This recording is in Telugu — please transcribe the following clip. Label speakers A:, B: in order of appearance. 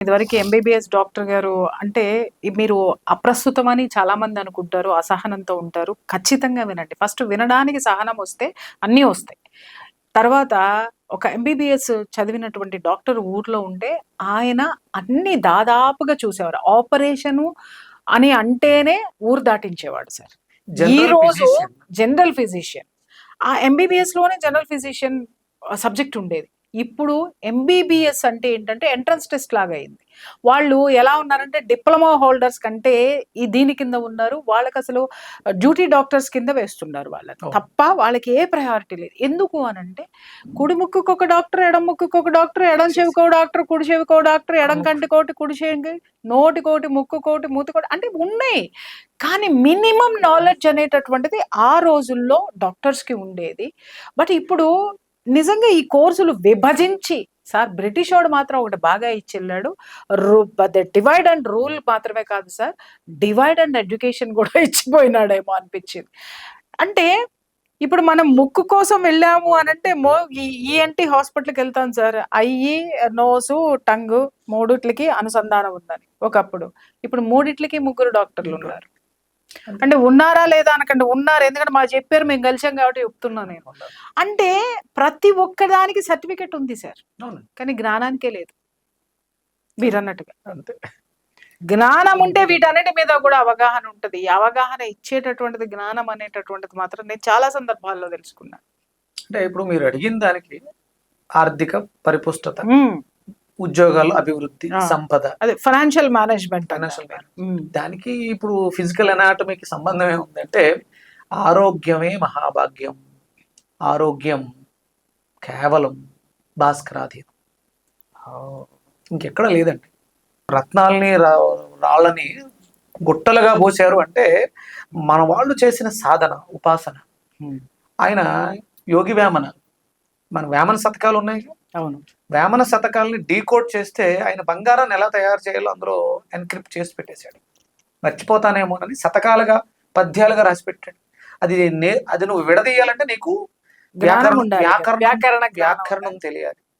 A: ఇదివరకు ఎంబీబీఎస్ డాక్టర్ గారు అంటే మీరు అప్రస్తుతమని చాలా మంది అనుకుంటారు, అసహనంతో ఉంటారు. ఖచ్చితంగా వినండి. ఫస్ట్ వినడానికి సహనం వస్తే అన్నీ వస్తాయి. తర్వాత ఒక ఎంబీబీఎస్ చదివినటువంటి డాక్టర్ ఊర్లో ఉంటే ఆయన అన్ని దాదాపుగా చూసేవారు. ఆపరేషను అని అంటేనే ఊరు దాటించేవాడు సార్. ఈ రోజు జనరల్ ఫిజిషియన్. ఆ ఎంబీబీఎస్‌లోనే జనరల్ ఫిజిషియన్ సబ్జెక్ట్ ఉండేది. ఇప్పుడు ఎంబీబీఎస్ అంటే ఏంటంటే ఎంట్రన్స్ టెస్ట్ లాగా అయింది. వాళ్ళు ఎలా ఉన్నారంటే డిప్లొమా హోల్డర్స్ కంటే దీని కింద ఉన్నారు. వాళ్ళకసలు డ్యూటీ డాక్టర్స్ కింద వేస్తున్నారు వాళ్ళని. తప్ప వాళ్ళకి ఏ ప్రయారిటీ లేదు. ఎందుకు అనంటే కుడి ముక్కుకొక డాక్టర్, ఎడమ ముక్కుకొక డాక్టర్, ఎడమ చెవికో డాక్టర్, కుడి చెవికో డాక్టర్, ఎడమ కంటికోటి, కుడి చెవికి, నోటికోటి, ముక్కుకోటి, మూతికోటి అంటే ఉన్నాయి. కానీ మినిమమ్ నాలెడ్జ్ అనేటటువంటిది ఆ రోజుల్లో డాక్టర్స్‌కి ఉండేది. బట్ ఇప్పుడు నిజంగా ఈ కోర్సులు విభజించి సార్ బ్రిటిషోడు మాత్రం ఒకటి బాగా ఇచ్చెళ్ళాడు. డివైడ్ అండ్ రూల్ మాత్రమే కాదు సార్, డివైడ్ అండ్ ఎడ్యుకేషన్ కూడా ఇచ్చిపోయినాడేమో అనిపించింది. అంటే ఇప్పుడు మనం ముక్కు కోసం వెళ్ళాము అనంటే ఈఎన్టీ హాస్పిటల్‌కి వెళ్తాం సార్. ఐయి, నోసు, టంగు మూడిట్లికి అనుసంధానం ఉందని ఒకప్పుడు. ఇప్పుడు మూడిట్లికి ముగ్గురు డాక్టర్లున్నారు. అంటే ఉన్నారా లేదా అనకండి, ఉన్నారు. ఎందుకంటే మాకు చెప్పారు, మేము కలిసాం కాబట్టి చెప్తున్నా నేను. అంటే ప్రతి ఒక్కదానికి సర్టిఫికెట్ ఉంది సార్, కానీ జ్ఞానానికే లేదు మీరన్నట్టుగా. జ్ఞానం ఉంటే వీటన్నిటి మీద కూడా అవగాహన ఉంటది. ఈ అవగాహన ఇచ్చేటటువంటిది జ్ఞానం అనేటటువంటిది మాత్రం నేను చాలా సందర్భాల్లో తెలుసుకున్నాను.
B: అంటే ఇప్పుడు మీరు అడిగిన దానికి ఆర్థిక పరిపుష్టత, ఉద్యోగాలు, అభివృద్ధి, సంపద,
A: అదే ఫైనాన్షియల్ మేనేజ్మెంట్.
B: దానికి ఇప్పుడు ఫిజికల్ అనాటమీకి సంబంధం ఏముందంటే ఆరోగ్యమే మహాభాగ్యం, ఆరోగ్యం కేవలం భాస్కరాధీనం, ఇంకెక్కడ లేదండి. రత్నాలని రాళ్ళని గుట్టలుగా పోసారు అంటే మన వాళ్ళు చేసిన సాధన, ఉపాసన. ఆయన యోగి వేమన, మన వేమన శతకాలు ఉన్నాయి.
A: అవును,
B: వేమన శతకాలని డీకోడ్ చేస్తే ఆయన బంగారాన్ని ఎలా తయారు చేయాలో అందులో ఎన్క్రిప్ట్ చేసి పెట్టేశాడు. మర్చిపోతానేమోనని శతకాలుగా, పద్యాలుగా రాసి పెట్టాడు. అది నువ్వు విడదీయాలంటే నీకు వ్యాకరణం తెలియాలి.